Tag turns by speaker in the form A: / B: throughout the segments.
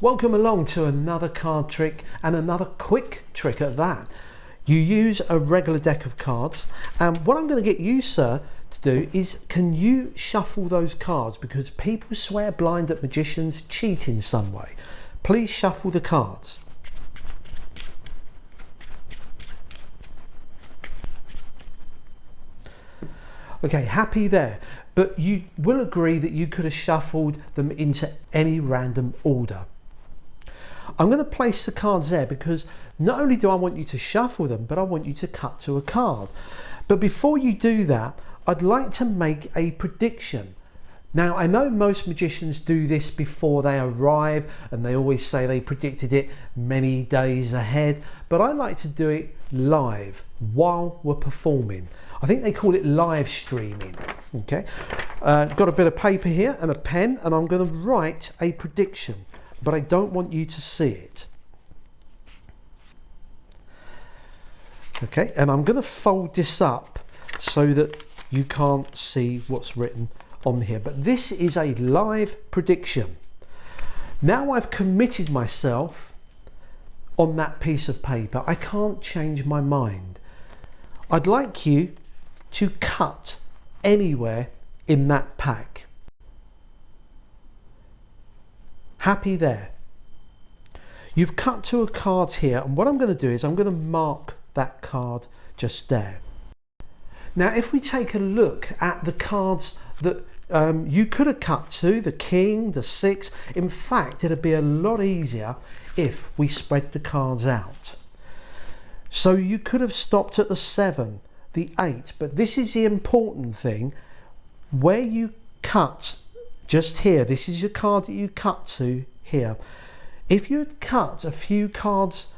A: Welcome along to another card trick and another quick trick at that. You use a regular deck of cards, and what I'm going to get you, sir, to do is, can you shuffle those cards, because people swear blind that magicians cheat in some way. Please shuffle the cards. Okay, happy there, but you will agree that you could have shuffled them into any random order. I'm going to place the cards there because not only do I want you to shuffle them, but I want you to cut to a card. But before you do that, I'd like to make a prediction. Now, I know most magicians do this before they arrive, and they always say they predicted it many days ahead, but I like to do it live while we're performing. I think they call it live streaming. Okay, got a bit of paper here and a pen, and I'm going to write a prediction, but I don't want you to see it. Okay, and I'm going to fold this up so that you can't see what's written on here, but this is a live prediction. Now I've committed myself on that piece of paper, I can't change my mind. I'd like you to cut anywhere in that pack. Happy there? You've cut to a card here, and what I'm going to do is I'm going to mark that card just there. Now, if we take a look at the cards that you could have cut to, the king, the six, in fact, it'd be a lot easier if we spread the cards out. So you could have stopped at the 7, the 8, but this is the important thing. Where you cut just here, this is your card that you cut to here. If you had cut a few cards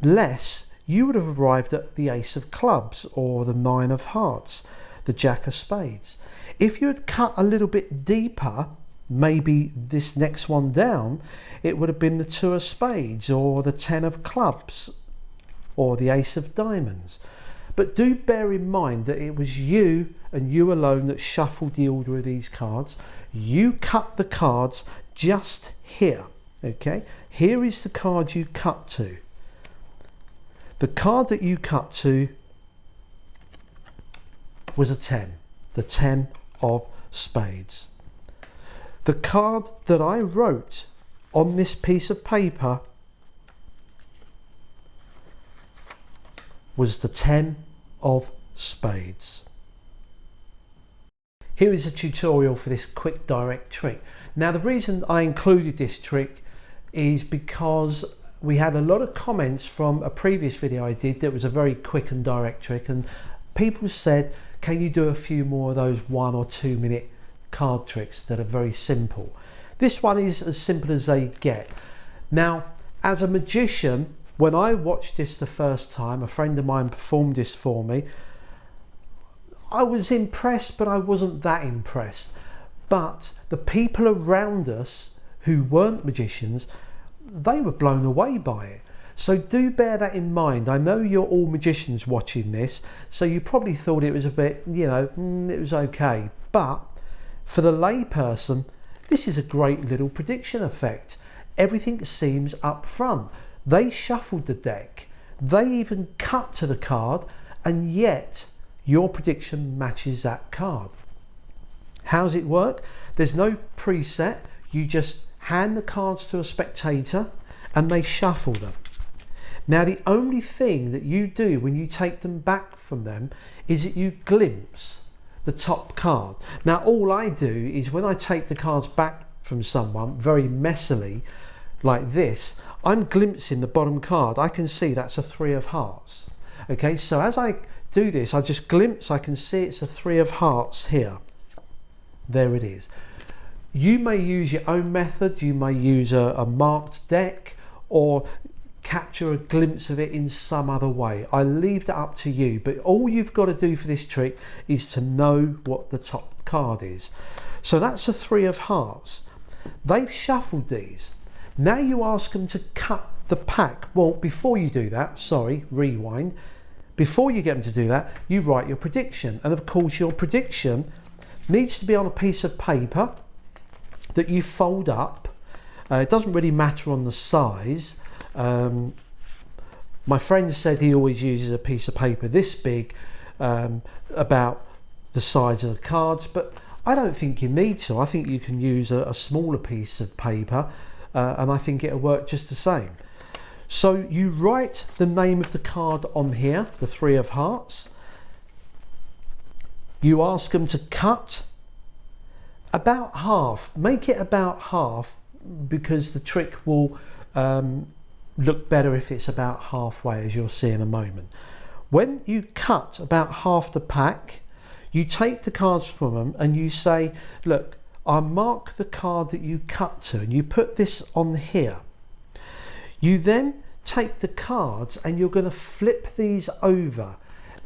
A: less, you would have arrived at the ace of clubs or the 9 of hearts, the jack of spades. If you had cut a little bit deeper, maybe this next one down, it would have been the 2 of spades or the 10 of clubs or the ace of diamonds. But do bear in mind that it was you and you alone that shuffled the order of these cards. You cut the cards just here. Okay, here is the card you cut to. The card that you cut to was a 10, the 10 of spades. The card that I wrote on this piece of paper was the 10 of spades. Here is a tutorial for this quick direct trick. Now, the reason I included this trick is because we had a lot of comments from a previous video I did that was a very quick and direct trick, and people said, can you do a few more of those 1 or 2 minute card tricks that are very simple? This one is as simple as they get. Now, as a magician, when I watched this the first time, a friend of mine performed this for me, I was impressed, but I wasn't that impressed. But the people around us who weren't magicians, they were blown away by it. So do bear that in mind. I know you're all magicians watching this, so you probably thought it was a bit, it was okay. But for the lay person, this is a great little prediction effect. Everything seems up front. They shuffled the deck, they even cut to the card, and yet your prediction matches that card. How's it work? There's no preset. You just hand the cards to a spectator and they shuffle them. Now, the only thing that you do when you take them back from them is that you glimpse the top card. Now, all I do is when I take the cards back from someone very messily like this, I'm glimpsing the bottom card. I can see that's a 3 of hearts. Okay, so as I do this, I just glimpse, I can see it's a 3 of hearts here. There it is. You may use your own method. You may use a marked deck or capture a glimpse of it in some other way. I leave that up to you, but all you've got to do for this trick is to know what the top card is. So that's a 3 of hearts. They've shuffled these. Now you ask them to cut the pack. Well, before you do that, sorry, rewind. Before you get them to do that, you write your prediction. And of course, your prediction needs to be on a piece of paper that you fold up It doesn't really matter on the size. My friend said he always uses a piece of paper this big, about the size of the cards, but I don't think you need to. I think you can use a smaller piece of paper, and I think it'll work just the same. So you write the name of the card on here, the 3 of hearts. You ask them to cut about half, make it about half, because the trick will look better if it's about halfway, as you'll see in a moment. When you cut about half the pack, you take the cards from them and you say, look, I mark the card that you cut to, and you put this on here. You then take the cards and you're going to flip these over.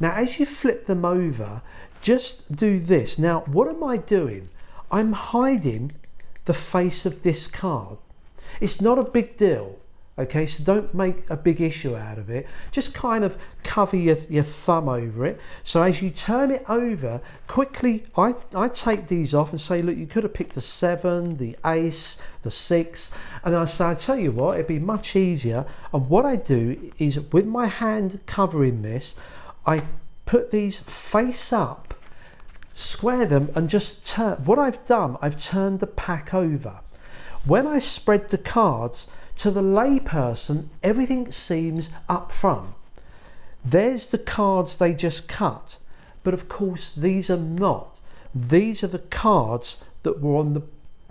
A: Now, as you flip them over, just do this. Now, what am I doing? I'm hiding the face of this card. It's not a big deal, okay? So don't make a big issue out of it. Just kind of cover your thumb over it. So as you turn it over, quickly, I take these off and say, look, you could have picked the 7, the ace, the 6. And I say, I tell you what, it'd be much easier. And what I do is, with my hand covering this, I put these face up, square them, and just turn. What I've done, I've turned the pack over. When I spread the cards, to the layperson, everything seems up front. There's the cards they just cut, but of course these are not. These are the cards that were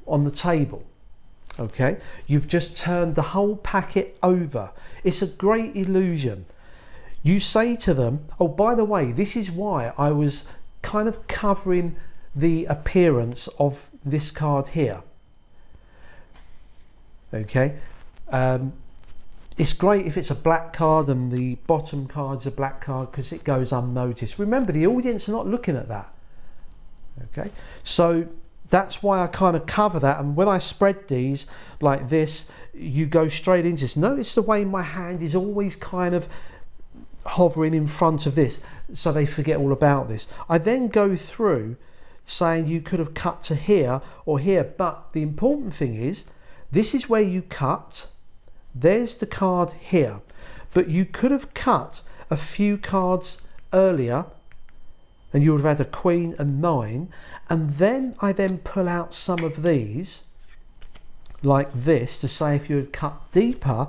A: on the table. Okay, you've just turned the whole packet over. It's a great illusion. You say to them, oh, by the way, this is why I was kind of covering the appearance of this card here. Okay. It's great if it's a black card and the bottom card's a black card, because it goes unnoticed. Remember, the audience are not looking at that. Okay, so that's why I kind of cover that. And when I spread these like this, you go straight into this. Notice the way my hand is always kind of hovering in front of this, so they forget all about this. I then go through saying you could have cut to here or here, but the important thing is, this is where you cut. There's the card here, but you could have cut a few cards earlier and you would have had a queen and 9, and then I then pull out some of these like this to say, if you had cut deeper,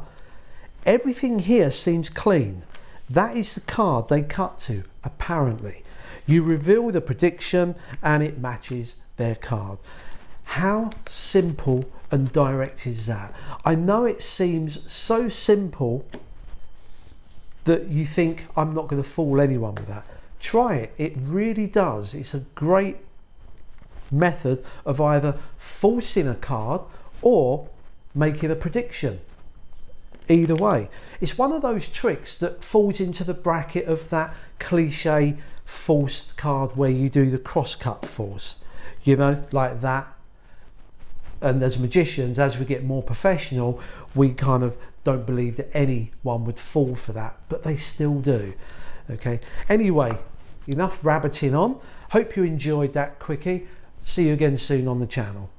A: everything here seems clean. That is the card they cut to, apparently. You reveal the prediction and it matches their card. How simple and direct is that? I know it seems so simple that you think, I'm not going to fool anyone with that. Try it. It really does. It's a great method of either forcing a card or making a prediction. Either way, it's one of those tricks that falls into the bracket of that cliche forced card where you do the cross-cut force, you know, like that. And as magicians, as we get more professional, we kind of don't believe that anyone would fall for that, but they still do. Okay, anyway, enough rabbiting on. Hope you enjoyed that quickie. See you again soon on the channel.